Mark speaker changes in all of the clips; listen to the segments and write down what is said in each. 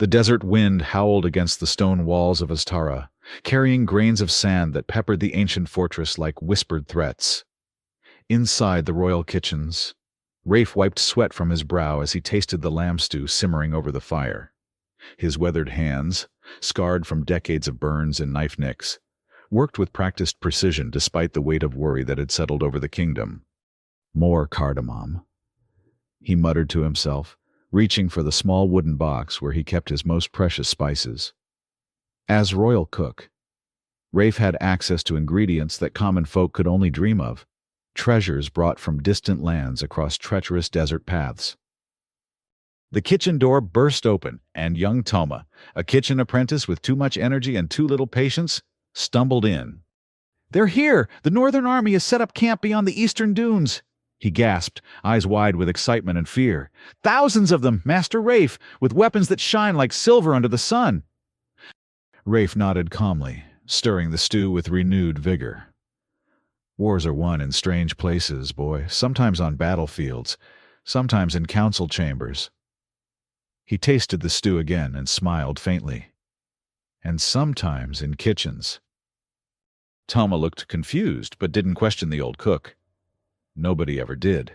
Speaker 1: The desert wind howled against the stone walls of Astara, carrying grains of sand that peppered the ancient fortress like whispered threats. Inside the royal kitchens, Rafe wiped sweat from his brow as he tasted the lamb stew simmering over the fire. His weathered hands, scarred from decades of burns and knife nicks, worked with practiced precision despite the weight of worry that had settled over the kingdom. More cardamom, he muttered to himself, reaching for the small wooden box where he kept his most precious spices. As royal cook, Rafe had access to ingredients that common folk could only dream of, treasures brought from distant lands across treacherous desert paths. The kitchen door burst open, and young Toma, a kitchen apprentice with too much energy and too little patience, stumbled in. "They're here! The Northern Army has set up camp beyond the eastern dunes!" he gasped, eyes wide with excitement and fear. "Thousands of them, Master Rafe, with weapons that shine like silver under the sun!" Rafe nodded calmly, stirring the stew with renewed vigor. "Wars are won in strange places, boy, sometimes on battlefields, sometimes in council chambers." He tasted the stew again and smiled faintly. "And sometimes in kitchens." Toma looked confused, but didn't question the old cook. Nobody ever did.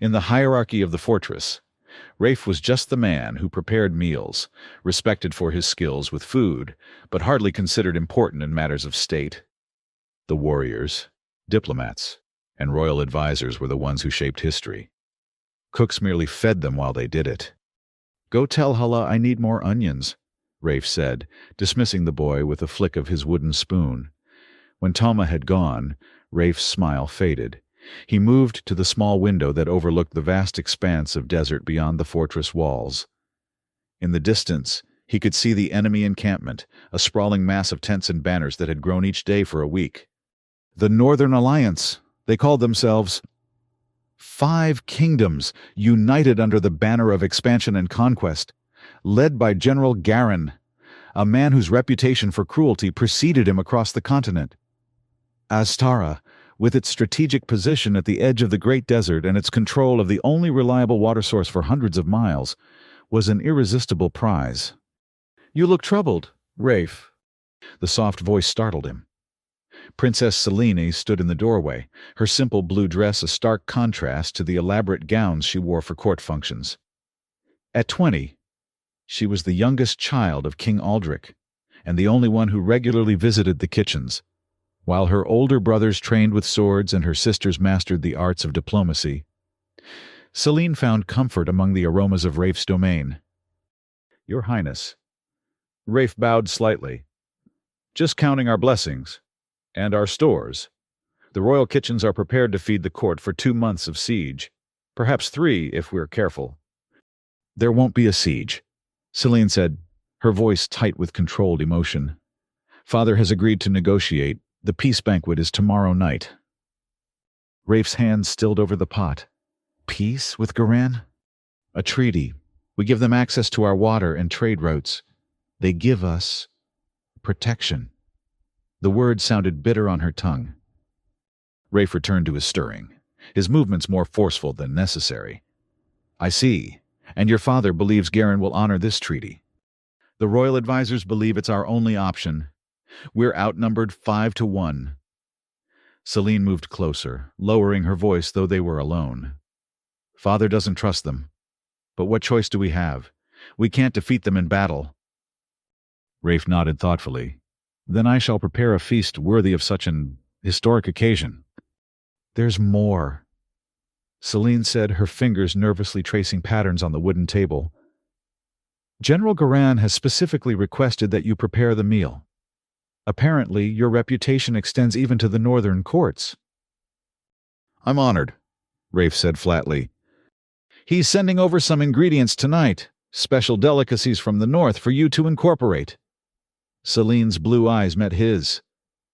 Speaker 1: In the hierarchy of the fortress, Rafe was just the man who prepared meals, respected for his skills with food, but hardly considered important in matters of state. The warriors, diplomats, and royal advisors were the ones who shaped history. Cooks merely fed them while they did it. "Go tell Hala I need more onions," Rafe said, dismissing the boy with a flick of his wooden spoon. When Toma had gone, Rafe's smile faded. He moved to the small window that overlooked the vast expanse of desert beyond the fortress walls. In the distance, he could see the enemy encampment, a sprawling mass of tents and banners that had grown each day for a week. The Northern Alliance, they called themselves. 5 kingdoms, united under the banner of expansion and conquest, led by General Garin, a man whose reputation for cruelty preceded him across the continent. Astara, with its strategic position at the edge of the Great Desert and its control of the only reliable water source for hundreds of miles, was an irresistible prize. "You look troubled, Rafe." The soft voice startled him. Princess Selene stood in the doorway, her simple blue dress a stark contrast to the elaborate gowns she wore for court functions. At 20, she was the youngest child of King Aldrich, and the only one who regularly visited the kitchens. While her older brothers trained with swords and her sisters mastered the arts of diplomacy, Selene found comfort among the aromas of Rafe's domain. "Your Highness." Rafe bowed slightly. "Just counting our blessings. And our stores. The royal kitchens are prepared to feed the court for 2 months of siege. Perhaps 3 if we're careful." "There won't be a siege," Selene said, her voice tight with controlled emotion. "Father has agreed to negotiate. The peace banquet is tomorrow night." Rafe's hand stilled over the pot. "Peace with Garan?" "A treaty. We give them access to our water and trade routes. They give us protection." The word sounded bitter on her tongue. Rafe returned to his stirring, his movements more forceful than necessary. "I see. And your father believes Garin will honor this treaty." "The royal advisors believe it's our only option. We're outnumbered 5 to 1. Selene moved closer, lowering her voice though they were alone. "Father doesn't trust them. But what choice do we have? We can't defeat them in battle." Rafe nodded thoughtfully. "Then I shall prepare a feast worthy of such an historic occasion." "There's more," Selene said, her fingers nervously tracing patterns on the wooden table. "General Garan has specifically requested that you prepare the meal. Apparently, your reputation extends even to the northern courts." "I'm honored," Rafe said flatly. "He's sending over some ingredients tonight, special delicacies from the north for you to incorporate." Selene's blue eyes met his.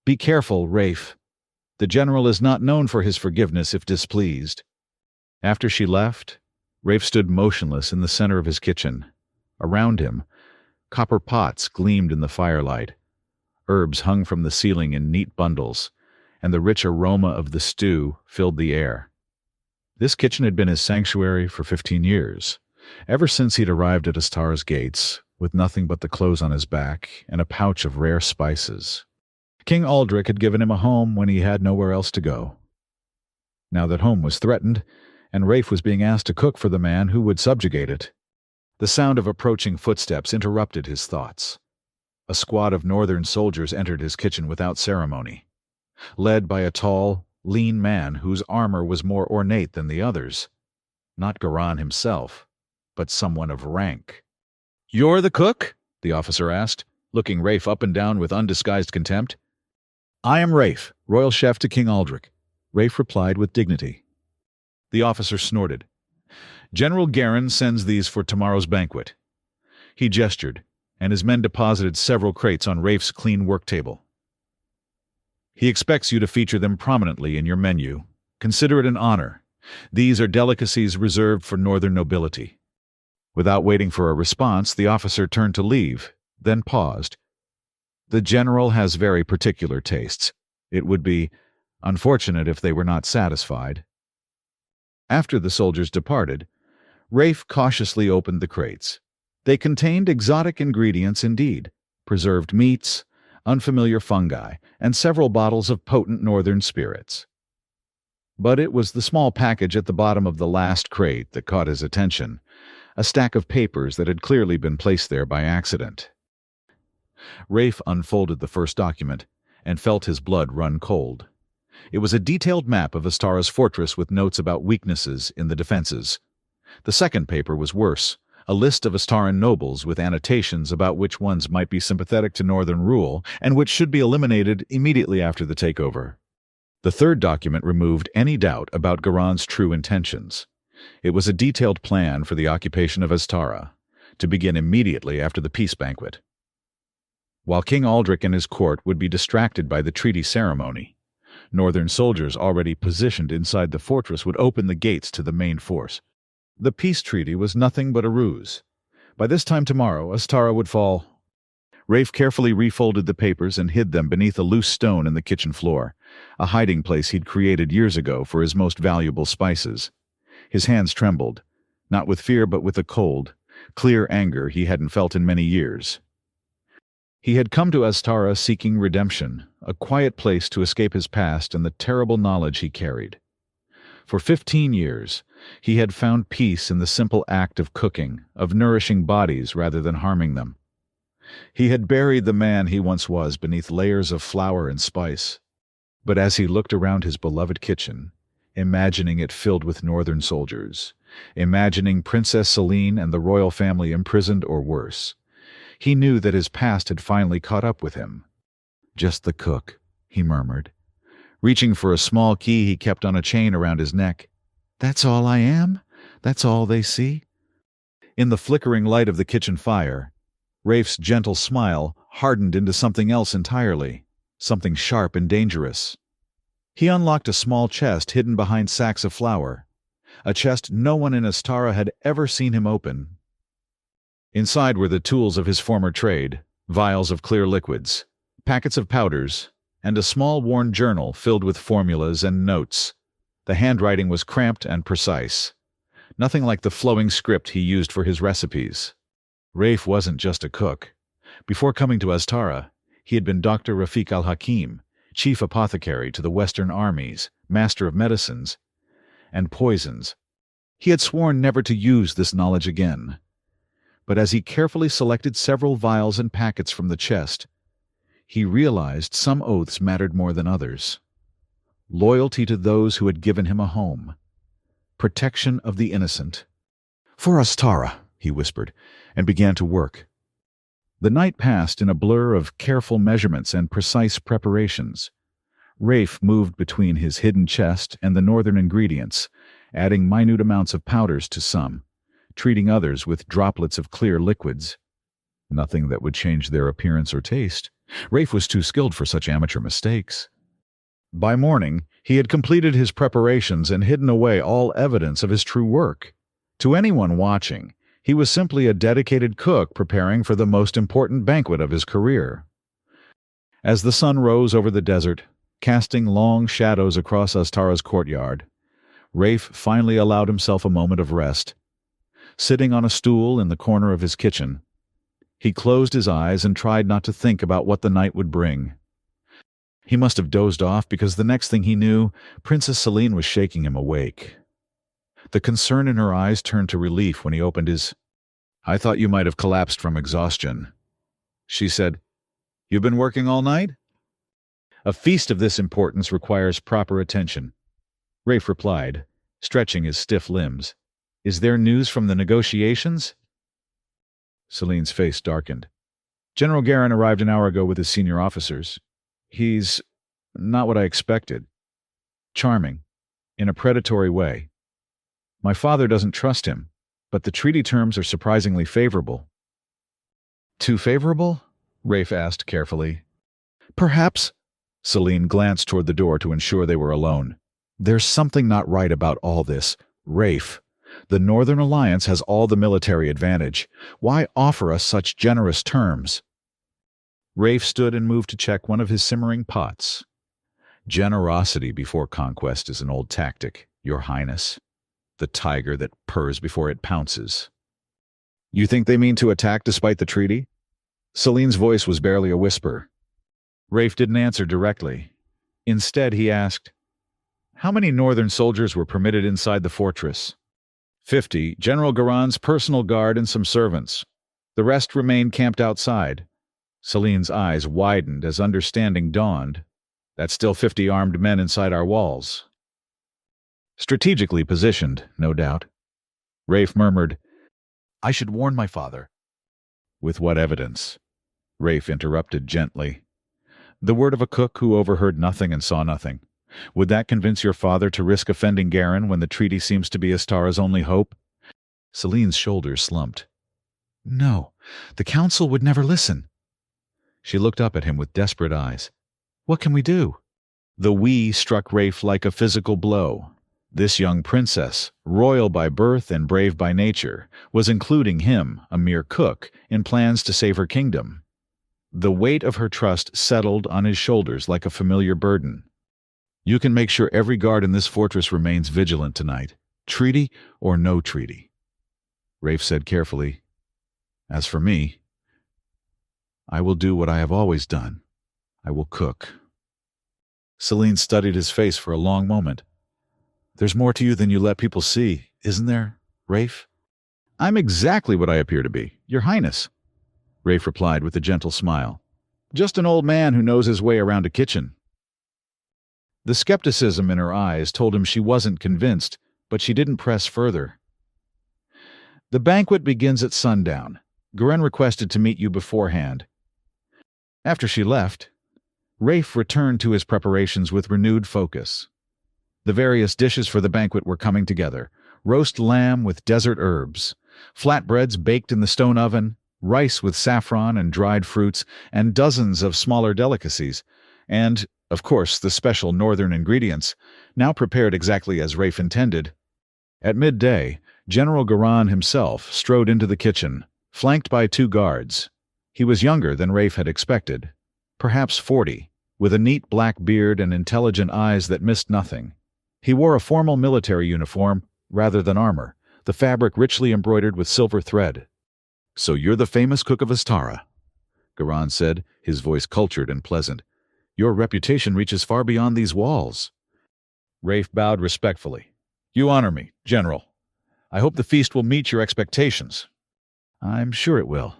Speaker 1: "Be careful, Rafe. The general is not known for his forgiveness if displeased." After she left, Rafe stood motionless in the center of his kitchen. Around him, copper pots gleamed in the firelight. Herbs hung from the ceiling in neat bundles, and the rich aroma of the stew filled the air. This kitchen had been his sanctuary for 15 years, ever since he'd arrived at Astara's gates, with nothing but the clothes on his back and a pouch of rare spices. King Aldrich had given him a home when he had nowhere else to go. Now that home was threatened, and Rafe was being asked to cook for the man who would subjugate it, the sound of approaching footsteps interrupted his thoughts. A squad of northern soldiers entered his kitchen without ceremony, led by a tall, lean man whose armor was more ornate than the others. Not Garan himself, but someone of rank. "You're the cook?" the officer asked, looking Rafe up and down with undisguised contempt. "I am Rafe, royal chef to King Aldrich," Rafe replied with dignity. The officer snorted. "General Garin sends these for tomorrow's banquet." He gestured, and his men deposited several crates on Rafe's clean work table. "He expects you to feature them prominently in your menu. Consider it an honor. These are delicacies reserved for northern nobility." Without waiting for a response, the officer turned to leave, then paused. "The general has very particular tastes. It would be unfortunate if they were not satisfied." After the soldiers departed, Rafe cautiously opened the crates. They contained exotic ingredients indeed: preserved meats, unfamiliar fungi, and several bottles of potent northern spirits. But it was the small package at the bottom of the last crate that caught his attention, a stack of papers that had clearly been placed there by accident. Rafe unfolded the first document and felt his blood run cold. It was a detailed map of Astara's fortress with notes about weaknesses in the defenses. The second paper was worse, a list of Astaran nobles with annotations about which ones might be sympathetic to northern rule and which should be eliminated immediately after the takeover. The third document removed any doubt about Garan's true intentions. It was a detailed plan for the occupation of Astara, to begin immediately after the peace banquet. While King Aldrich and his court would be distracted by the treaty ceremony, northern soldiers already positioned inside the fortress would open the gates to the main force. The peace treaty was nothing but a ruse. By this time tomorrow, Astara would fall. Rafe carefully refolded the papers and hid them beneath a loose stone in the kitchen floor, a hiding place he'd created years ago for his most valuable spices. His hands trembled, not with fear but with a cold, clear anger he hadn't felt in many years. He had come to Astara seeking redemption, a quiet place to escape his past and the terrible knowledge he carried. For 15 years, he had found peace in the simple act of cooking, of nourishing bodies rather than harming them. He had buried the man he once was beneath layers of flour and spice. But as he looked around his beloved kitchen, imagining it filled with northern soldiers, imagining Princess Celine and the royal family imprisoned or worse, he knew that his past had finally caught up with him. "Just the cook," he murmured. Reaching for a small key he kept on a chain around his neck. "That's all I am? That's all they see?" In the flickering light of the kitchen fire, Rafe's gentle smile hardened into something else entirely, something sharp and dangerous. He unlocked a small chest hidden behind sacks of flour, a chest no one in Astara had ever seen him open. Inside were the tools of his former trade, vials of clear liquids, packets of powders, and a small worn journal filled with formulas and notes. The handwriting was cramped and precise, nothing like the flowing script he used for his recipes. Rafe wasn't just a cook. Before coming to Astara, he had been Dr. Rafiq al-Hakim, chief apothecary to the Western armies, master of medicines and poisons. He had sworn never to use this knowledge again. But as he carefully selected several vials and packets from the chest, he realized some oaths mattered more than others. Loyalty to those who had given him a home. Protection of the innocent. "For Astara," he whispered, and began to work. The night passed in a blur of careful measurements and precise preparations. Rafe moved between his hidden chest and the northern ingredients, adding minute amounts of powders to some, treating others with droplets of clear liquids. Nothing that would change their appearance or taste. Rafe was too skilled for such amateur mistakes. By morning, he had completed his preparations and hidden away all evidence of his true work. To anyone watching, he was simply a dedicated cook preparing for the most important banquet of his career. As the sun rose over the desert, casting long shadows across Astara's courtyard, Rafe finally allowed himself a moment of rest. Sitting on a stool in the corner of his kitchen, He closed his eyes and tried not to think about what the night would bring. He must have dozed off because the next thing he knew, Princess Celine was shaking him awake. The concern in her eyes turned to relief when he opened his... "I thought you might have collapsed from exhaustion." She said, "You've been working all night?" "A feast of this importance requires proper attention," Rafe replied, stretching his stiff limbs. "Is there news from the negotiations?" Celine's face darkened. "General Garin arrived an hour ago with his senior officers. He's not what I expected. Charming, in a predatory way. My father doesn't trust him, but the treaty terms are surprisingly favorable." "Too favorable?" Rafe asked carefully. "Perhaps." Celine glanced toward the door to ensure they were alone. "There's something not right about all this. Rafe, the Northern Alliance has all the military advantage. Why offer us such generous terms?" Rafe stood and moved to check one of his simmering pots. "Generosity before conquest is an old tactic, Your Highness. The tiger that purrs before it pounces." "You think they mean to attack despite the treaty?" Celine's voice was barely a whisper. Rafe didn't answer directly. Instead, he asked, "How many Northern soldiers were permitted inside the fortress?" 50, General Garon's personal guard and some servants. The rest remained camped outside. Celine's eyes widened as understanding dawned. "That's still 50 armed men inside our walls." "Strategically positioned, no doubt." Rafe murmured, "I should warn my father." "With what evidence?" Rafe interrupted gently. "The word of a cook who overheard nothing and saw nothing. Would that convince your father to risk offending Garin when the treaty seems to be Astara's only hope?" Celine's shoulders slumped. "No, the council would never listen." She looked up at him with desperate eyes. "What can we do?" The "we" struck Rafe like a physical blow. This young princess, royal by birth and brave by nature, was including him, a mere cook, in plans to save her kingdom. The weight of her trust settled on his shoulders like a familiar burden. "You can make sure every guard in this fortress remains vigilant tonight, treaty or no treaty." Rafe said carefully, "As for me, I will do what I have always done. I will cook." Celine studied his face for a long moment. "There's more to you than you let people see, isn't there, Rafe?" "I'm exactly what I appear to be, Your Highness," Rafe replied with a gentle smile. "Just an old man who knows his way around a kitchen." The skepticism in her eyes told him she wasn't convinced, but she didn't press further. "The banquet begins at sundown. Garin requested to meet you beforehand." After she left, Rafe returned to his preparations with renewed focus. The various dishes for the banquet were coming together: roast lamb with desert herbs, flatbreads baked in the stone oven, rice with saffron and dried fruits, and dozens of smaller delicacies, and, of course, the special northern ingredients, now prepared exactly as Rafe intended. At midday, General Garan himself strode into the kitchen, flanked by 2 guards. He was younger than Rafe had expected, perhaps 40, with a neat black beard and intelligent eyes that missed nothing. He wore a formal military uniform rather than armor, the fabric richly embroidered with silver thread. "So you're the famous cook of Astara," Garan said, his voice cultured and pleasant. "Your reputation reaches far beyond these walls." Rafe bowed respectfully. "You honor me, General. I hope the feast will meet your expectations." "I'm sure it will."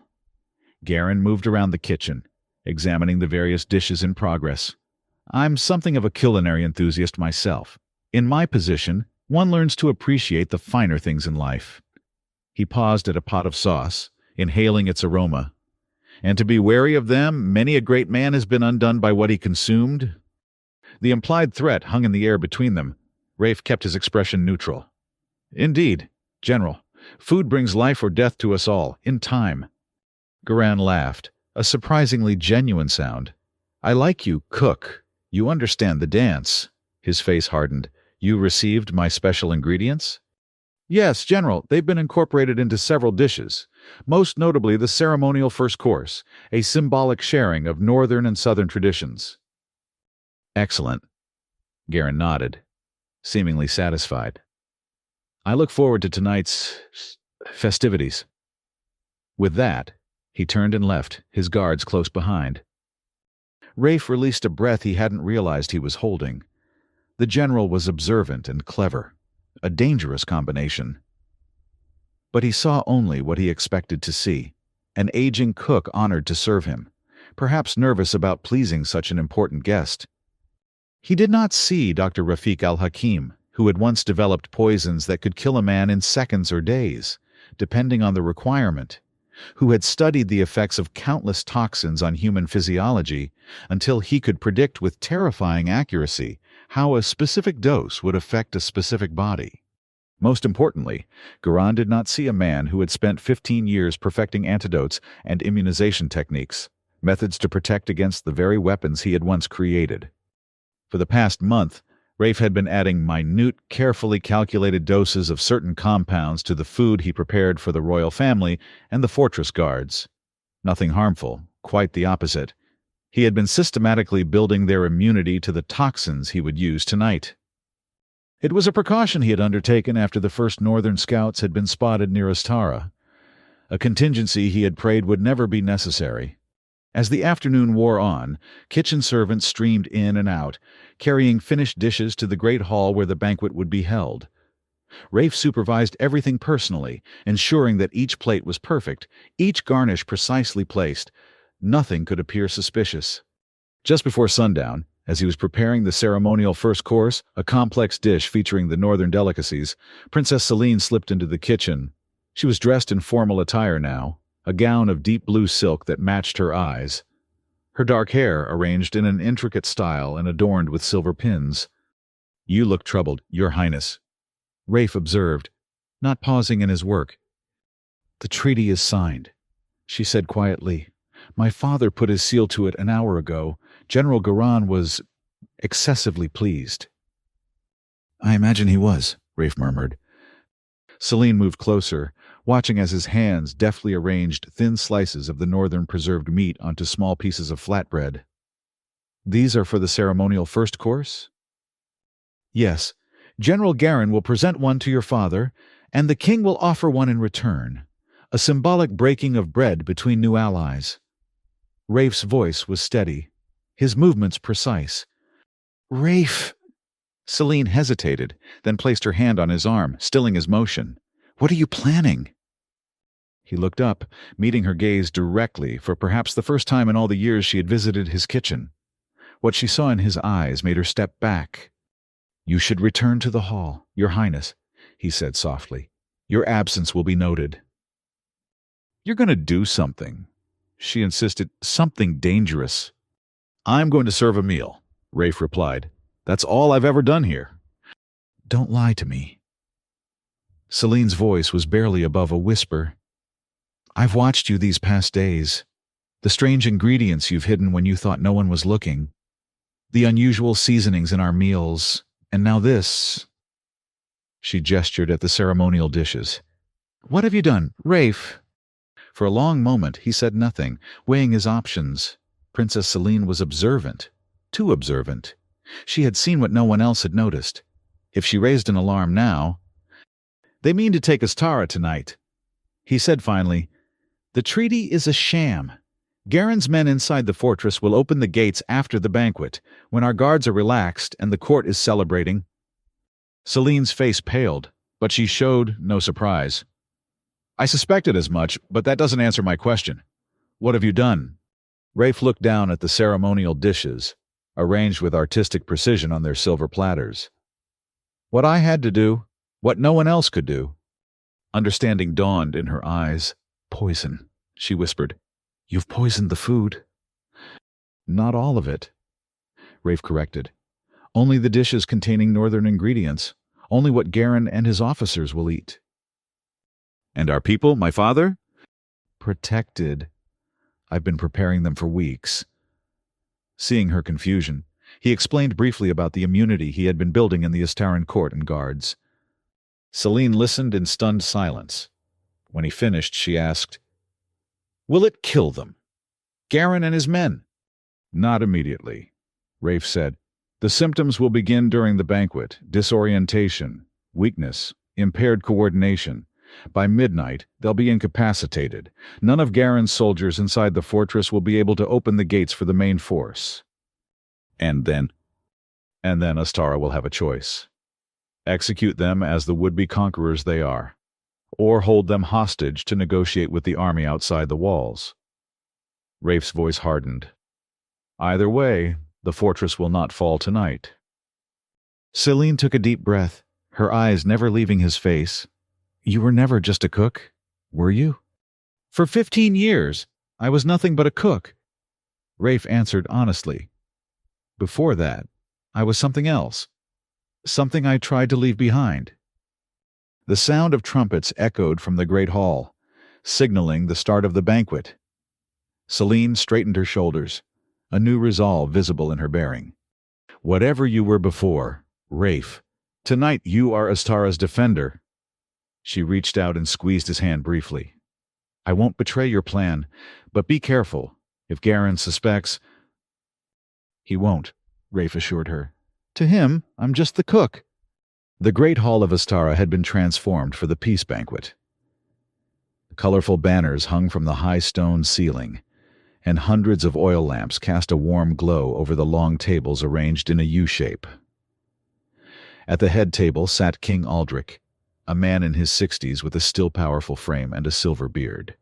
Speaker 1: Garin moved around the kitchen, examining the various dishes in progress. "I'm something of a culinary enthusiast myself. In my position, one learns to appreciate the finer things in life." He paused at a pot of sauce, inhaling its aroma. "And to be wary of them, many a great man has been undone by what he consumed." The implied threat hung in the air between them. Rafe kept his expression neutral. "Indeed, General, food brings life or death to us all, in time." Garan laughed, a surprisingly genuine sound. "I like you, cook. You understand the dance." His face hardened. "You received my special ingredients?" "Yes, General, they've been incorporated into several dishes, most notably the ceremonial first course, a symbolic sharing of northern and southern traditions." "Excellent." Garin nodded, seemingly satisfied. "I look forward to tonight's festivities." With that, He turned and left, his guards close behind. Rafe released a breath he hadn't realized he was holding. The general was observant and clever, a dangerous combination. But he saw only what he expected to see, an aging cook honored to serve him, perhaps nervous about pleasing such an important guest. He did not see Dr. Rafiq al-Hakim, who had once developed poisons that could kill a man in seconds or days, depending on the requirement, who had studied the effects of countless toxins on human physiology until he could predict with terrifying accuracy how a specific dose would affect a specific body. Most importantly, Garan did not see a man who had spent 15 years perfecting antidotes and immunization techniques, methods to protect against the very weapons he had once created. For the past month, Rafe had been adding minute, carefully calculated doses of certain compounds to the food he prepared for the royal family and the fortress guards. Nothing harmful, quite the opposite. He had been systematically building their immunity to the toxins he would use tonight. It was a precaution he had undertaken after the first northern scouts had been spotted near Astara, a contingency he had prayed would never be necessary. As the afternoon wore on, kitchen servants streamed in and out, carrying finished dishes to the great hall where the banquet would be held. Rafe supervised everything personally, ensuring that each plate was perfect, each garnish precisely placed. Nothing could appear suspicious. Just before sundown, as he was preparing the ceremonial first course, a complex dish featuring the northern delicacies, Princess Celine slipped into the kitchen. She was dressed in formal attire now, a gown of deep blue silk that matched her eyes. Her dark hair arranged in an intricate style and adorned with silver pins. "You look troubled, Your Highness," Rafe observed, not pausing in his work. "The treaty is signed," she said quietly. "My father put his seal to it an hour ago. General Garan was excessively pleased." "I imagine he was," Rafe murmured. Celine moved closer, watching as his hands deftly arranged thin slices of the northern preserved meat onto small pieces of flatbread. "These are for the ceremonial first course?" "Yes. General Garan will present one to your father, and the king will offer one in return, a symbolic breaking of bread between new allies." Rafe's voice was steady, his movements precise. "Rafe—" Celine hesitated, then placed her hand on his arm, stilling his motion. "What are you planning?" He looked up, meeting her gaze directly for perhaps the first time in all the years she had visited his kitchen. What she saw in his eyes made her step back. "You should return to the hall, Your Highness," he said softly. "Your absence will be noted." "You're going to do something," she insisted, "something dangerous." "I'm going to serve a meal," Rafe replied. "That's all I've ever done here." "Don't lie to me." Celine's voice was barely above a whisper. "I've watched you these past days. The strange ingredients you've hidden when you thought no one was looking. The unusual seasonings in our meals. And now this." She gestured at the ceremonial dishes. "What have you done, Rafe?" For a long moment he said nothing, weighing his options. Princess Celine was observant. Too observant. She had seen what no one else had noticed. If she raised an alarm now— "They mean to take Astara tonight," he said finally. "The treaty is a sham. Garen's men inside the fortress will open the gates after the banquet, when our guards are relaxed and the court is celebrating." Celine's face paled, but she showed no surprise. "I suspected as much, but that doesn't answer my question. What have you done?" Rafe looked down at the ceremonial dishes, arranged with artistic precision on their silver platters. "What I had to do, what no one else could do." Understanding dawned in her eyes. "Poison," she whispered. "You've poisoned the food." "Not all of it," Rafe corrected. "Only the dishes containing northern ingredients. Only what Garan and his officers will eat." "And our people, my father?" "Protected. I've been preparing them for weeks." Seeing her confusion, he explained briefly about the immunity he had been building in the Astaran court and guards. Celine listened in stunned silence. When he finished, she asked, "Will it kill them? Garan and his men?" "Not immediately," Rafe said. "The symptoms will begin during the banquet: disorientation, weakness, impaired coordination. By midnight, they'll be incapacitated. None of Garen's soldiers inside the fortress will be able to open the gates for the main force. And then Astara will have a choice. Execute them as the would-be conquerors they are, or hold them hostage to negotiate with the army outside the walls. Rafe's voice hardened. Either way, the fortress will not fall tonight. Celine took a deep breath, her eyes never leaving his face. You were never just a cook, were you? For 15 years, I was nothing but a cook. Rafe answered honestly. Before that, I was something else. Something I tried to leave behind. The sound of trumpets echoed from the great hall, signaling the start of the banquet. Celine straightened her shoulders, a new resolve visible in her bearing. Whatever you were before, Rafe, tonight you are Astara's defender. She reached out and squeezed his hand briefly. I won't betray your plan, but be careful. If Garen suspects... He won't, Rafe assured her. To him, I'm just the cook. The great hall of Astara had been transformed for the peace banquet. Colorful banners hung from the high stone ceiling, and hundreds of oil lamps cast a warm glow over the long tables arranged in a U-shape. At the head table sat King Aldrich, a man in his 60s with a still powerful frame and a silver beard.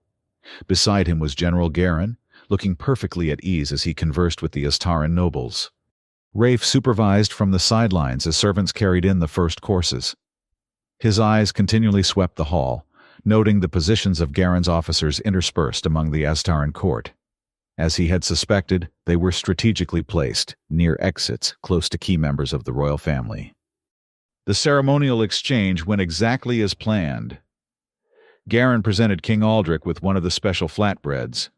Speaker 1: Beside him was General Garen, looking perfectly at ease as he conversed with the Astaran nobles. Rafe supervised from the sidelines as servants carried in the first courses. His eyes continually swept the hall, noting the positions of Garen's officers interspersed among the Astaran court. As he had suspected, they were strategically placed, near exits, close to key members of the royal family. The ceremonial exchange went exactly as planned. Garen presented King Aldrich with one of the special flatbreads,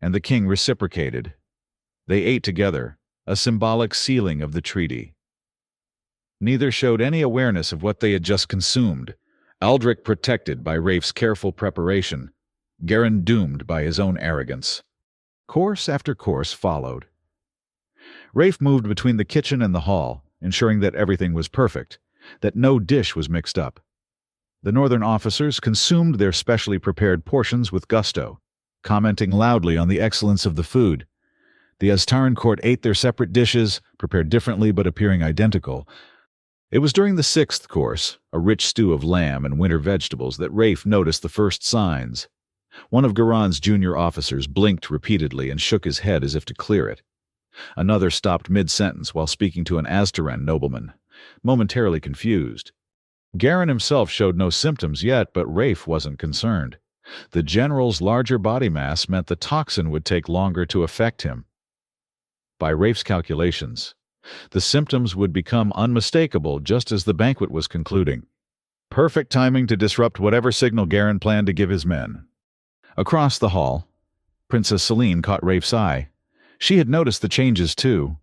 Speaker 1: and the king reciprocated. They ate together, a symbolic sealing of the treaty. Neither showed any awareness of what they had just consumed, Aldrich protected by Rafe's careful preparation, Garen doomed by his own arrogance. Course after course followed. Rafe moved between the kitchen and the hall, ensuring that everything was perfect, that no dish was mixed up. The northern officers consumed their specially prepared portions with gusto, commenting loudly on the excellence of the food. The Astaran court ate their separate dishes, prepared differently but appearing identical. It was during the 6th course, a rich stew of lamb and winter vegetables, that Rafe noticed the first signs. One of Garen's junior officers blinked repeatedly and shook his head as if to clear it. Another stopped mid-sentence while speaking to an Astaran nobleman, momentarily confused. Garen himself showed no symptoms yet, but Rafe wasn't concerned. The general's larger body mass meant the toxin would take longer to affect him. By Rafe's calculations, the symptoms would become unmistakable just as the banquet was concluding. Perfect timing to disrupt whatever signal Garen planned to give his men. Across the hall, Princess Celine caught Rafe's eye. She had noticed the changes too.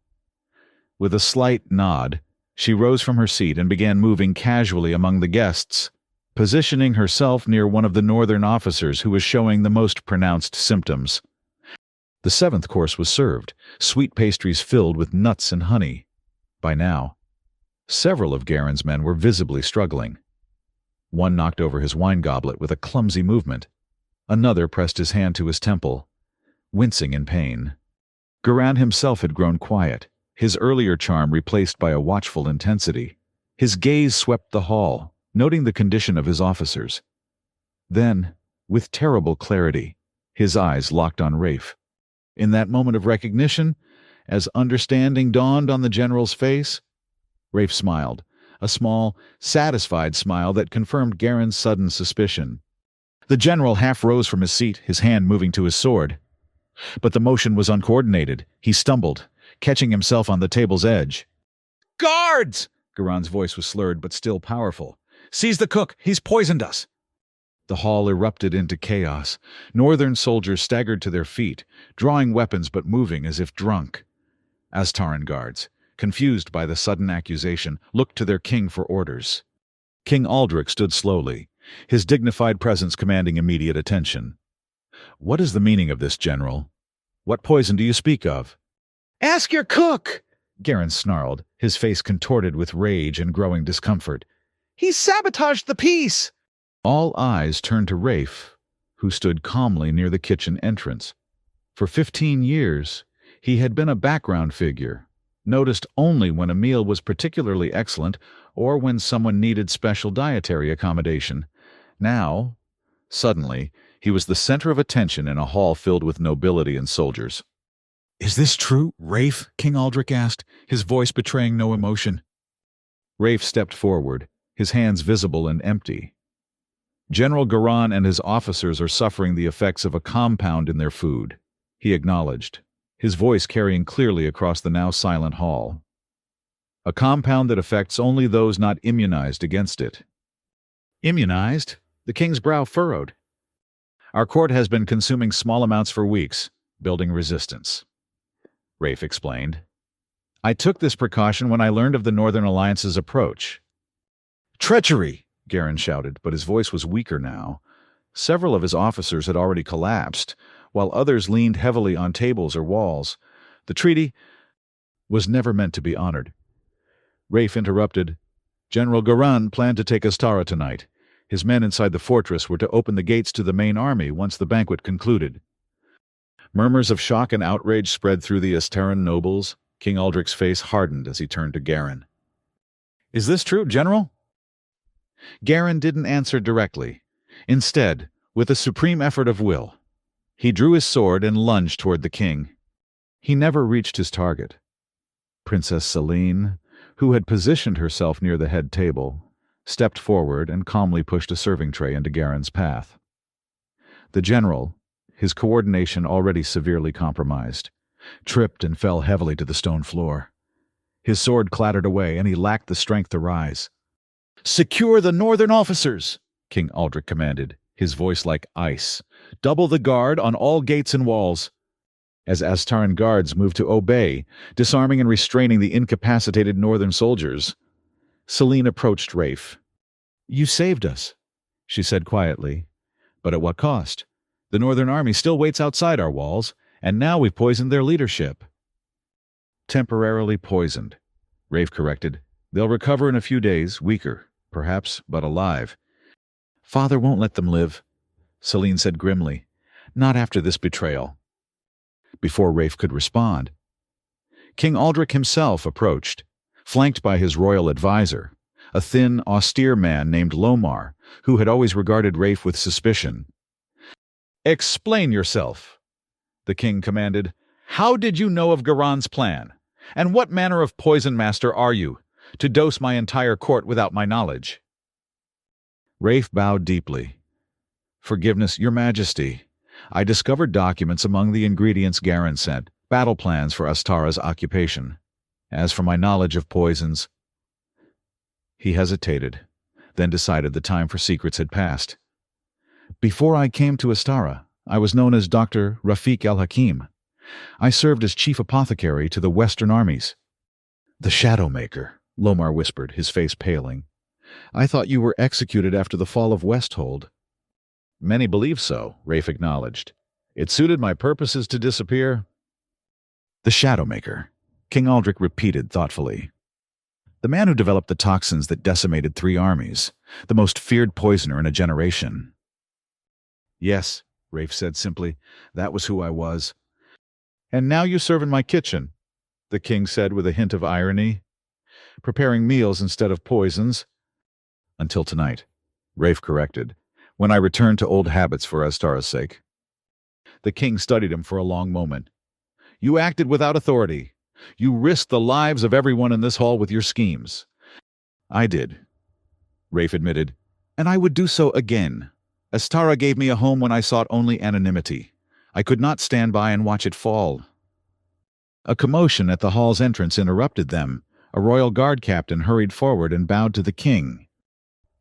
Speaker 1: With a slight nod, she rose from her seat and began moving casually among the guests, positioning herself near one of the northern officers who was showing the most pronounced symptoms. The 7th course was served, sweet pastries filled with nuts and honey. By now, several of Garen's men were visibly struggling. One knocked over his wine goblet with a clumsy movement. Another pressed his hand to his temple, wincing in pain. Garen himself had grown quiet, his earlier charm replaced by a watchful intensity. His gaze swept the hall, noting the condition of his officers. Then, with terrible clarity, his eyes locked on Rafe. In that moment of recognition, as understanding dawned on the general's face, Rafe smiled, a small, satisfied smile that confirmed Garen's sudden suspicion. The general half rose from his seat, his hand moving to his sword. But the motion was uncoordinated. He stumbled, catching himself on the table's edge. "Guards!" Garen's voice was slurred but still powerful. "Seize the cook! He's poisoned us!" The hall erupted into chaos. Northern soldiers staggered to their feet, drawing weapons but moving as if drunk. Astaran guards, confused by the sudden accusation, looked to their king for orders. King Aldrich stood slowly, his dignified presence commanding immediate attention. "What is the meaning of this, General? What poison do you speak of?" "Ask your cook!" Garen snarled, his face contorted with rage and growing discomfort. "He sabotaged the peace!" All eyes turned to Rafe, who stood calmly near the kitchen entrance. For 15 years, he had been a background figure, noticed only when a meal was particularly excellent or when someone needed special dietary accommodation. Now, suddenly, he was the center of attention in a hall filled with nobility and soldiers. "Is this true, Rafe?" King Aldrich asked, his voice betraying no emotion. Rafe stepped forward, his hands visible and empty. "General Garan and his officers are suffering the effects of a compound in their food," he acknowledged, his voice carrying clearly across the now silent hall. "A compound that affects only those not immunized against it." "Immunized?" The king's brow furrowed. "Our court has been consuming small amounts for weeks, building resistance," Rafe explained. "I took this precaution when I learned of the Northern Alliance's approach." "Treachery!" Garin shouted, but his voice was weaker now. Several of his officers had already collapsed, while others leaned heavily on tables or walls. The treaty was never meant to be honored. Rafe interrupted. "General Garan planned to take Astara tonight. His men inside the fortress were to open the gates to the main army once the banquet concluded." Murmurs of shock and outrage spread through the Astaran nobles. King Aldrich's face hardened as he turned to Garin. "Is this true, General?" Garin didn't answer directly. Instead, with a supreme effort of will, he drew his sword and lunged toward the king. He never reached his target. Princess Selene, who had positioned herself near the head table, stepped forward and calmly pushed a serving tray into Garin's path. The general, his coordination already severely compromised, tripped and fell heavily to the stone floor. His sword clattered away, and he lacked the strength to rise. "Secure the northern officers!" King Aldrich commanded, his voice like ice. "Double the guard on all gates and walls." As Astaran guards moved to obey, disarming and restraining the incapacitated northern soldiers, Selene approached Rafe. "You saved us," she said quietly. "But at what cost? The northern army still waits outside our walls, and now we've poisoned their leadership." "Temporarily poisoned," Rafe corrected. "They'll recover in a few days, weaker, perhaps, but alive." "Father won't let them live," Selene said grimly. "Not after this betrayal." Before Rafe could respond, King Aldrich himself approached, flanked by his royal advisor, a thin, austere man named Lomar, who had always regarded Rafe with suspicion. "Explain yourself," the king commanded. "How did you know of Garan's plan? And what manner of poison master are you, to dose my entire court without my knowledge?" Rafe bowed deeply. "Forgiveness, Your Majesty. I discovered documents among the ingredients Garin sent, battle plans for Astara's occupation. As for my knowledge of poisons—" He hesitated, then decided the time for secrets had passed. "Before I came to Astara, I was known as Dr. Rafiq al-Hakim. I served as chief apothecary to the Western armies." "The Shadowmaker," Lomar whispered, his face paling. "I thought you were executed after the fall of Westhold." "Many believe so," Rafe acknowledged. "It suited my purposes to disappear." "The Shadowmaker," King Aldrich repeated thoughtfully. "The man who developed the toxins that decimated 3 armies, the most feared poisoner in a generation." "Yes," Rafe said simply. "That was who I was." "And now you serve in my kitchen," the king said with a hint of irony. "Preparing meals instead of poisons." "Until tonight," Rafe corrected, "when I returned to old habits for Astara's sake." The king studied him for a long moment. "You acted without authority. You risked the lives of everyone in this hall with your schemes." "I did," Rafe admitted, "and I would do so again. Astara gave me a home when I sought only anonymity. I could not stand by and watch it fall." A commotion at the hall's entrance interrupted them. A royal guard captain hurried forward and bowed to the king.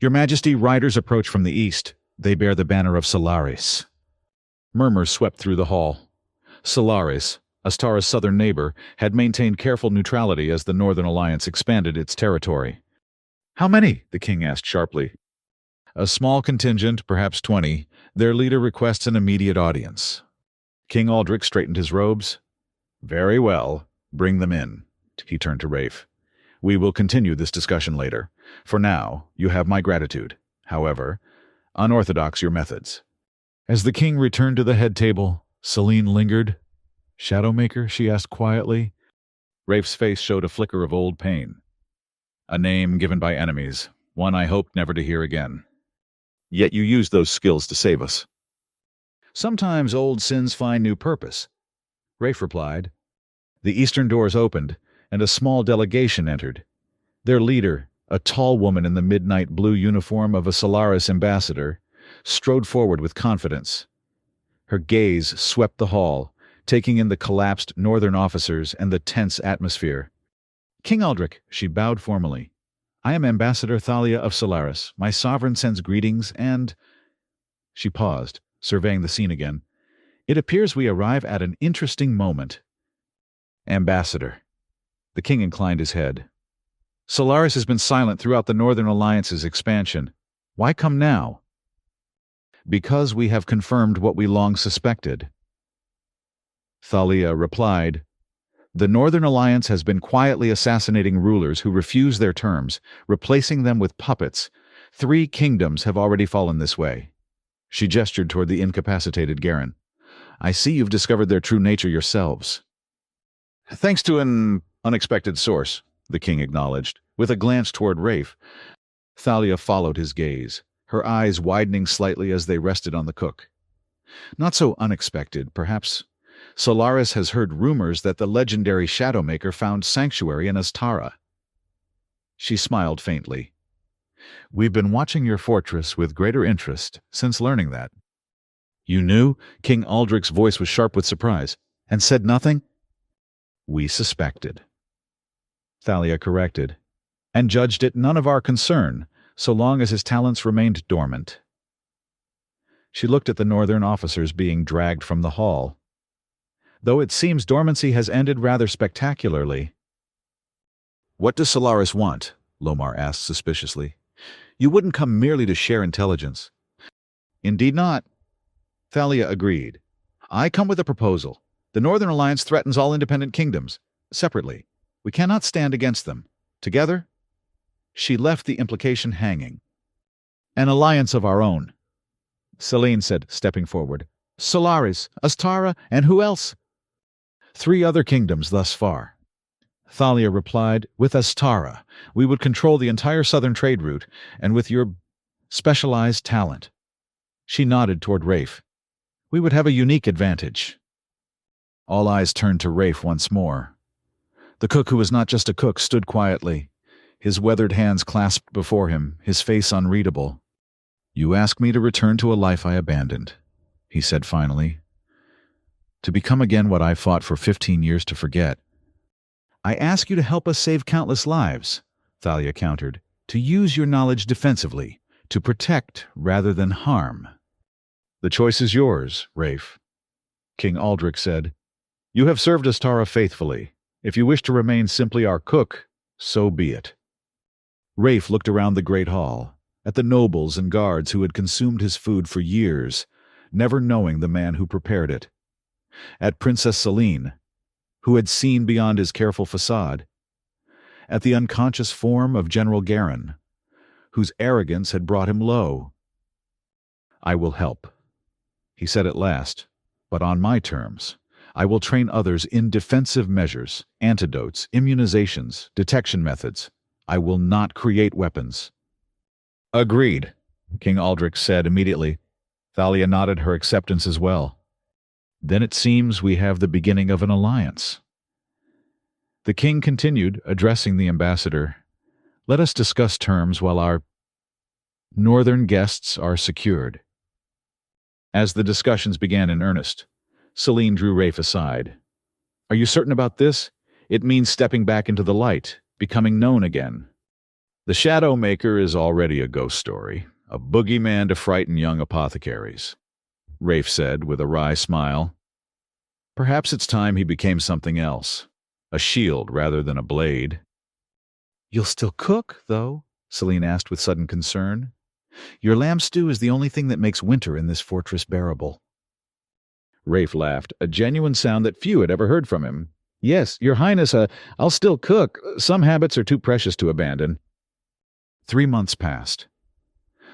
Speaker 1: "Your Majesty, riders approach from the east. They bear the banner of Solaris." Murmurs swept through the hall. Solaris, Astara's southern neighbor, had maintained careful neutrality as the Northern Alliance expanded its territory. "How many?" the king asked sharply. "A small contingent, perhaps 20. Their leader requests an immediate audience." King Aldrich straightened his robes. "Very well. Bring them in." He turned to Rafe. "We will continue this discussion later. For now, you have my gratitude. However, Unorthodox your methods. As the king returned to the head table, Selene lingered. Shadowmaker? She asked quietly. Rafe's face showed a flicker of old pain. A name given by enemies, one I hoped never to hear again. Yet you used those skills to save us. Sometimes old sins find new purpose, Rafe replied. The eastern doors opened, and a small delegation entered. Their leader, a tall woman in the midnight blue uniform of a Solaris ambassador, strode forward with confidence. Her gaze swept the hall, taking in the collapsed northern officers and the tense atmosphere. King Aldrich, she bowed formally. I am Ambassador Thalia of Solaris. My sovereign sends greetings and... She paused, surveying the scene again. It appears we arrive at an interesting moment. Ambassador. The king inclined his head. Solaris has been silent throughout the Northern Alliance's expansion. Why come now? Because we have confirmed what we long suspected. Thalia replied, The Northern Alliance has been quietly assassinating rulers who refuse their terms, replacing them with puppets. 3 kingdoms have already fallen this way. She gestured toward the incapacitated Garen. I see you've discovered their true nature yourselves. Thanks to an unexpected source, the king acknowledged, with a glance toward Rafe. Thalia followed his gaze, her eyes widening slightly as they rested on the cook. Not so unexpected, perhaps. Solaris has heard rumors that the legendary Shadowmaker found sanctuary in Astara. She smiled faintly. We've been watching your fortress with greater interest since learning that. You knew? King Aldrich's voice was sharp with surprise. And said nothing? We suspected. Thalia corrected, and judged it none of our concern, so long as his talents remained dormant. She looked at the northern officers being dragged from the hall. Though it seems dormancy has ended rather spectacularly. What does Solaris want? Lomar asked suspiciously. You wouldn't come merely to share intelligence. Indeed not. Thalia agreed. I come with a proposal. The Northern Alliance threatens all independent kingdoms. Separately. We cannot stand against them. Together? She left the implication hanging. An alliance of our own. Selene said, stepping forward. Solaris, Astara, and who else? 3 other kingdoms thus far. Thalia replied, with Astara, we would control the entire southern trade route, and with your specialized talent. She nodded toward Rafe. We would have a unique advantage. All eyes turned to Rafe once more. The cook, who was not just a cook, stood quietly, his weathered hands clasped before him, his face unreadable. You ask me to return to a life I abandoned, he said finally. To become again what I fought for 15 years to forget. I ask you to help us save countless lives, Thalia countered, to use your knowledge defensively, to protect rather than harm. The choice is yours, Rafe. King Aldrich said, You have served Astara faithfully. If you wish to remain simply our cook, so be it. Rafe looked around the great hall, at the nobles and guards who had consumed his food for years, never knowing the man who prepared it. At Princess Selene, who had seen beyond his careful facade. At the unconscious form of General Garen, whose arrogance had brought him low. I will help, he said at last, but on my terms. I will train others in defensive measures, antidotes, immunizations, detection methods. I will not create weapons. Agreed, King Aldrich said immediately. Thalia nodded her acceptance as well. Then it seems we have the beginning of an alliance. The king continued, addressing the ambassador. Let us discuss terms while our northern guests are secured. As the discussions began in earnest, Selene drew Rafe aside. Are you certain about this? It means stepping back into the light, becoming known again. The Shadowmaker is already a ghost story, a boogeyman to frighten young apothecaries, Rafe said with a wry smile. Perhaps it's time he became something else, a shield rather than a blade. You'll still cook, though? Selene asked with sudden concern. Your lamb stew is the only thing that makes winter in this fortress bearable. Rafe laughed, a genuine sound that few had ever heard from him. Yes, Your Highness, I'll still cook. Some habits are too precious to abandon. 3 months passed.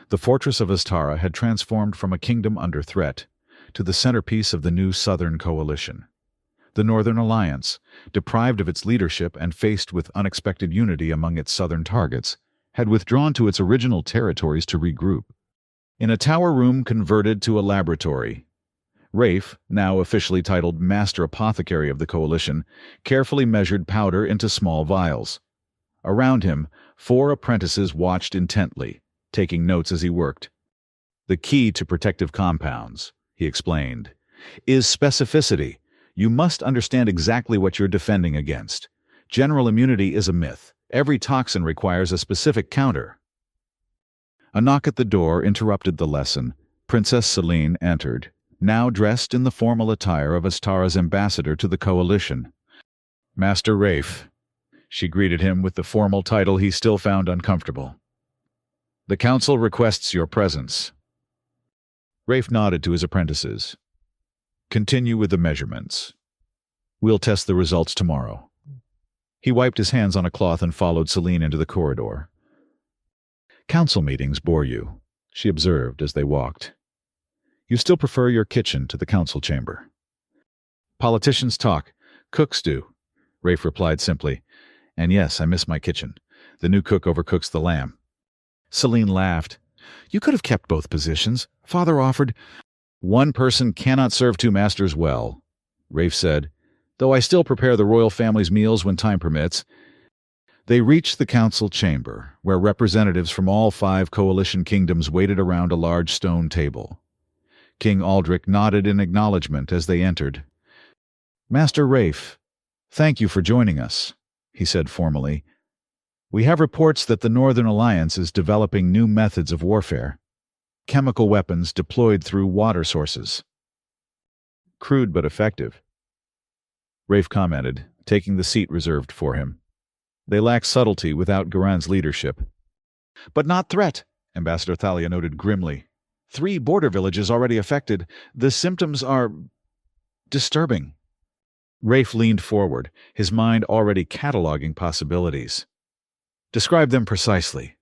Speaker 1: The fortress of Astara had transformed from a kingdom under threat to the centerpiece of the new Southern coalition. The Northern Alliance, deprived of its leadership and faced with unexpected unity among its southern targets, had withdrawn to its original territories to regroup. In a tower room converted to a laboratory, Rafe, now officially titled Master Apothecary of the Coalition, carefully measured powder into small vials. Around him, 4 apprentices watched intently, taking notes as he worked. "The key to protective compounds," he explained, "is specificity. You must understand exactly what you're defending against. General immunity is a myth. Every toxin requires a specific counter." A knock at the door interrupted the lesson. Princess Celine entered, now dressed in the formal attire of Astara's ambassador to the coalition. "Master Rafe," she greeted him with the formal title he still found uncomfortable. "The council requests your presence." Rafe nodded to his apprentices. "Continue with the measurements. We'll test the results tomorrow." He wiped his hands on a cloth and followed Celine into the corridor. "Council meetings bore you," she observed as they walked. "You still prefer your kitchen to the council chamber." "Politicians talk, cooks do," Rafe replied simply. "And yes, I miss my kitchen. The new cook overcooks the lamb." Celine laughed. "You could have kept both positions. Father offered—" "One person cannot serve 2 masters well," Rafe said, "though I still prepare the royal family's meals when time permits." They reached the council chamber, where representatives from all 5 coalition kingdoms waited around a large stone table. King Aldrich nodded in acknowledgement as they entered. "Master Rafe, thank you for joining us," he said formally. "We have reports that the Northern Alliance is developing new methods of warfare. Chemical weapons deployed through water sources." "Crude but effective," Rafe commented, taking the seat reserved for him. "They lack subtlety without Garan's leadership." "But not threat," Ambassador Thalia noted grimly. 3 border villages already affected. The symptoms are disturbing." Rafe leaned forward, his mind already cataloging possibilities. "Describe them precisely."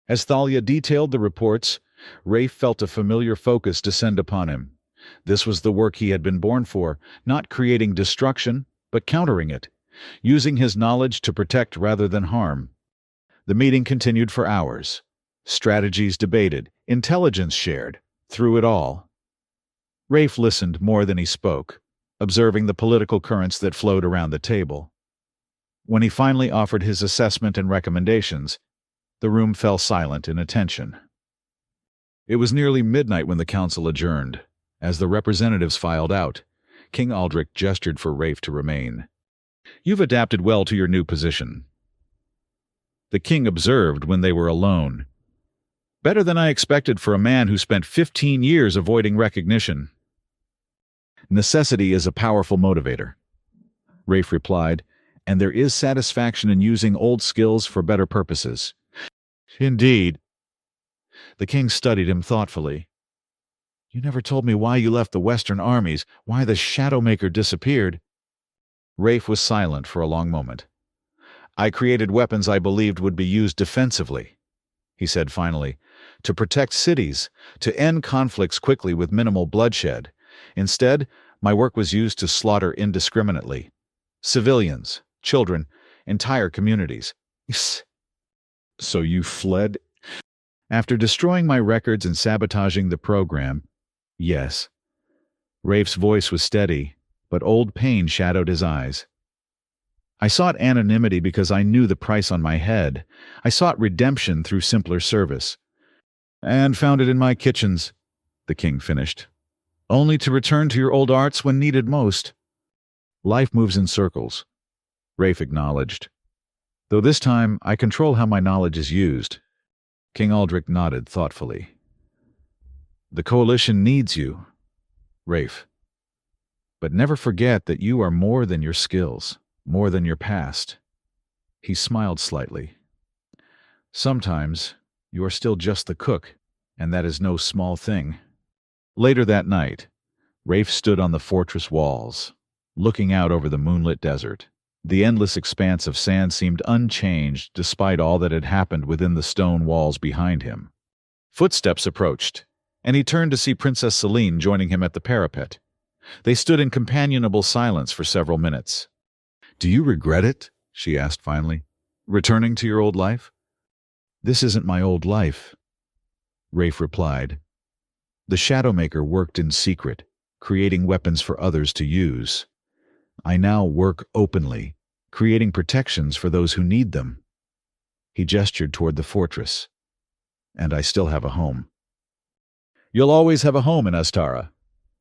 Speaker 1: As Thalia detailed the reports, Rafe felt a familiar focus descend upon him. This was the work he had been born for, not creating destruction, but countering it, using his knowledge to protect rather than harm. The meeting continued for hours. Strategies debated, intelligence shared. Through it all, Rafe listened more than he spoke, observing the political currents that flowed around the table. When he finally offered his assessment and recommendations, the room fell silent in attention. It was nearly midnight when the council adjourned. As the representatives filed out, King Aldrich gestured for Rafe to remain. "You've adapted well to your new position," the king observed when they were alone. "Better than I expected for a man who spent 15 years avoiding recognition." "Necessity is a powerful motivator," Rafe replied, "and there is satisfaction in using old skills for better purposes." "Indeed." The king studied him thoughtfully. "You never told me why you left the Western armies, why the Shadowmaker disappeared." Rafe was silent for a long moment. "I created weapons I believed would be used defensively," he said finally, "to protect cities, to end conflicts quickly with minimal bloodshed. Instead, my work was used to slaughter indiscriminately. Civilians, children, entire communities." "So you fled?" "After destroying my records and sabotaging the program, yes." Rafe's voice was steady, but old pain shadowed his eyes. "I sought anonymity because I knew the price on my head. I sought redemption through simpler service. And found it in my kitchens," the king finished. "Only to return to your old arts when needed most." "Life moves in circles," Rafe acknowledged. "Though this time I control how my knowledge is used." King Aldrich nodded thoughtfully. "The coalition needs you, Rafe. But never forget that you are more than your skills, more than your past." He smiled slightly. "Sometimes you are still just the cook, and that is no small thing." Later that night, Rafe stood on the fortress walls, looking out over the moonlit desert. The endless expanse of sand seemed unchanged despite all that had happened within the stone walls behind him. Footsteps approached, and he turned to see Princess Celine joining him at the parapet. They stood in companionable silence for several minutes. "Do you regret it?" she asked finally. "Returning to your old life?" "This isn't my old life," Rafe replied. "The Shadowmaker worked in secret, creating weapons for others to use. I now work openly, creating protections for those who need them." He gestured toward the fortress. "And I still have a home." "You'll always have a home in Astara,"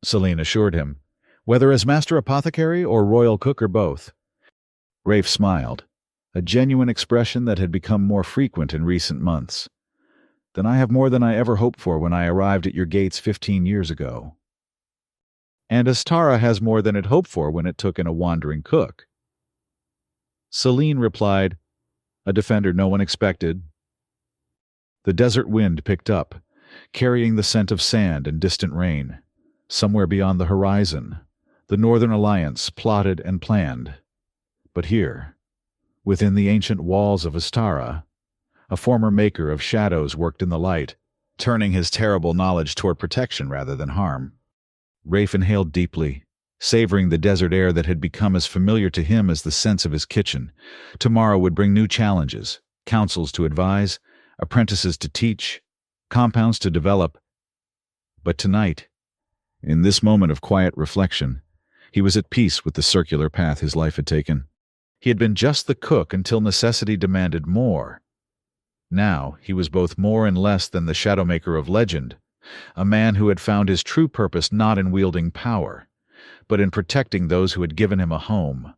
Speaker 1: Celine assured him, "whether as Master Apothecary or Royal Cook or both." Rafe smiled, a genuine expression that had become more frequent in recent months. "Then I have more than I ever hoped for when I arrived at your gates 15 years ago." "And Astara has more than it hoped for when it took in a wandering cook." Celine replied, "A defender no one expected." The desert wind picked up, carrying the scent of sand and distant rain. Somewhere beyond the horizon, the Northern Alliance plotted and planned. But here, within the ancient walls of Astara, a former maker of shadows worked in the light, turning his terrible knowledge toward protection rather than harm. Rafe inhaled deeply, savoring the desert air that had become as familiar to him as the scents of his kitchen. Tomorrow would bring new challenges, councils to advise, apprentices to teach, compounds to develop. But tonight, in this moment of quiet reflection, he was at peace with the circular path his life had taken. He had been just the cook until necessity demanded more. Now he was both more and less than the Shadowmaker of legend, a man who had found his true purpose not in wielding power, but in protecting those who had given him a home.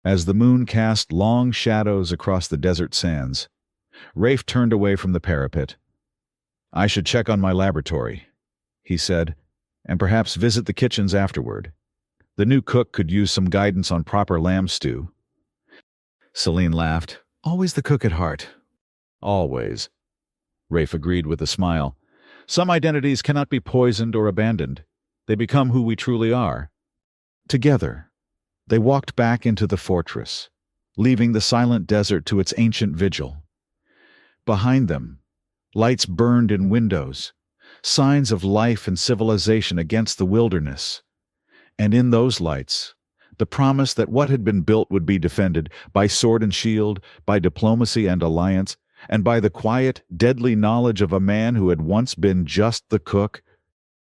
Speaker 1: As the moon cast long shadows across the desert sands, Rafe turned away from the parapet. "I should check on my laboratory," he said, "and perhaps visit the kitchens afterward. The new cook could use some guidance on proper lamb stew." Celine laughed. "Always the cook at heart." "Always," Rafe agreed with a smile. "Some identities cannot be poisoned or abandoned. They become who we truly are." Together, they walked back into the fortress, leaving the silent desert to its ancient vigil. Behind them, lights burned in windows, signs of life and civilization against the wilderness. And in those lights, the promise that what had been built would be defended by sword and shield, by diplomacy and alliance, and by the quiet, deadly knowledge of a man who had once been just the cook,